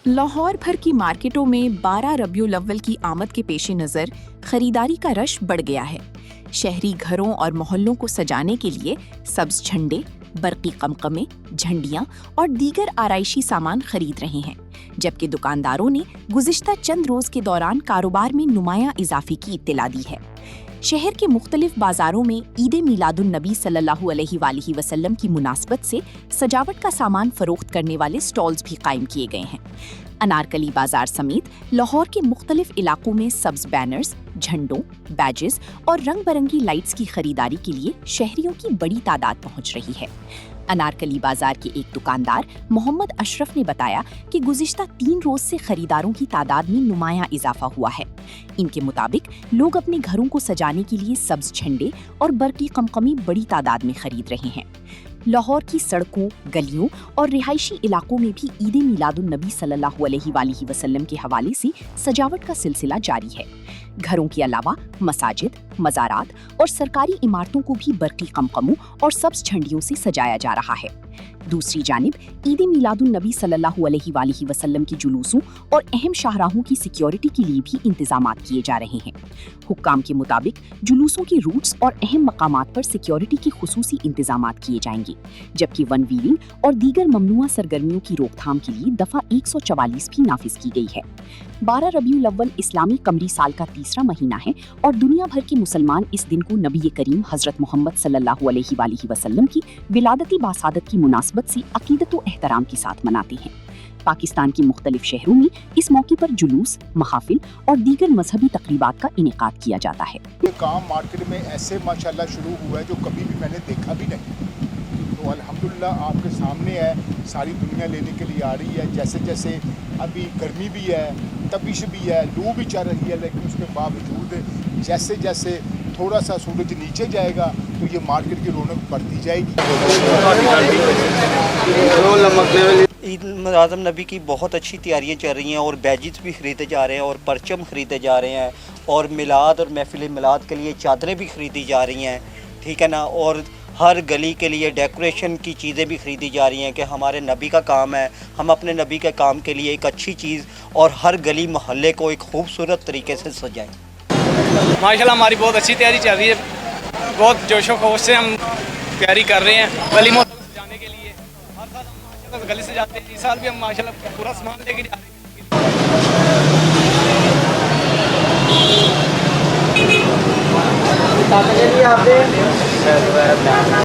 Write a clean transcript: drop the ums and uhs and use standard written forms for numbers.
लाहौर भर की मार्केटों में 12 रबीउल अव्वल की आमद के पेश नज़र खरीदारी का रश बढ़ गया है। शहरी घरों और मोहल्लों को सजाने के लिए सब्ज झंडे, बरकी कमकमे, झंडियां और दीगर आराइशी सामान खरीद रहे हैं, जबकि दुकानदारों ने गुज़िश्ता चंद रोज के दौरान कारोबार में नुमायां इजाफे की इत्तला दी है। शहर के मुख्तलिफ बाजारों में ईद मिलादुन नबी सल्लल्लाहु अलैहि वसल्लम की मुनासबत से सजावट का सामान फरोख्त करने वाले स्टॉल्स भी कायम किए गए हैं। अनारकली बाजार समेत लाहौर के मुख्तलिफ इलाकों में सब्ज बैनर्स, झंडों, बैजेस और रंग बिरंगी लाइट्स की खरीदारी के लिए शहरियों की बड़ी तादाद पहुंच रही है। अनारकली बाजार के एक दुकानदार मोहम्मद अशरफ ने बताया कि गुज़िश्ता 3 रोज से खरीदारों की तादाद में नुमायां इजाफा हुआ है। इनके मुताबिक लोग अपने घरों को सजाने के लिए सब्ज झंडे और बरकी कमकमी बड़ी तादाद में खरीद रहे हैं। लाहौर की सड़कों, गलियों और रिहायशी इलाकों में भी ईद मिलादुन नबी सल्लल्लाहु अलैहि वसल्लम के हवाले से सजावट का सिलसिला जारी है। घरों के अलावा मसाजिद, मज़ारात और सरकारी इमारतों को भी बरकी कमकमों और सब्ज झंडियों से सजाया जा रहा है। दूसरी जानिब ईद मिलादुन नबी सल्लल्लाहु अलैहि वसल्लम के जुलूसों और अहम शाहराहों की सिक्योरिटी के लिए भी इंतजामात किए जा रहे हैं। हुक्काम के मुताबिक जुलूसों की रूट्स और अहम मकामात पर सिक्योरिटी के खुसूसी इंतजामात किए जाएंगे, जबकि वन व्हीलिंग और दीगर ममनुआ सरगर्मियों की रोकथाम के लिए दफा 144 भी नाफिज की गई है। 12 रबीउल अव्वल इस्लामी कमरी साल का तीसरा महीना है और दुनिया भर के मुसलमान इस दिन को नबी करीम हजरत मोहम्मद सल्लल्लाहु अलैहि वसल्लम की विलादती बासादत की मुनासबत से अकीदत व एहतराम के साथ मनाते हैं। पाकिस्तान के मुख्तलिफ शहरों में इस मौके पर जुलूस, महाफिल और दीगर मजहबी तकरीबात का इनेकाद किया जाता है। ये काम मार्केट में ऐसे माशाल्लाह शुरू हुआ है जो कभी भी मैंने देखा भी नहीं। तो अल्हम्दुलिल्लाह आपके सामने है, सारी दुनिया लेने के लिए आ रही है। जैसे जैसे अभी गर्मी भी है, तपिश भी है, लू भी चल रही है, लेकिन उसके बावजूद जैसे जैसे थोड़ा सा सूरज नीचे जाएगा तो ये मार्केट की रौनक बढ़ती जाएगी। ईद मिलादुन नबी की बहुत अच्छी तैयारियां चल रही हैं और बैजेस भी ख़रीदे जा रहे हैं और परचम ख़रीदे जा रहे हैं और मिलाद और महफिल मिलाद के लिए चादरें भी ख़रीदी जा रही हैं, ठीक है ना। और हर गली के लिए डेकोरेशन की चीज़ें भी ख़रीदी जा रही हैं कि हमारे नबी का काम है, हम अपने नबी के काम के लिए एक अच्छी चीज़ और हर गली मोहल्ले को एक खूबसूरत तरीके से सजाएं। माशाल्लाह हमारी बहुत अच्छी तैयारी चल रही है, बहुत जोशो खरोश से हम तैयारी कर रहे हैं गली मोहल्ले को सजाने के लिए। हर साल हम माशाल्लाह गली से जाते हैं, इस साल भी हम माशाल्लाह पूरा सामान लेके जा रहे हैं।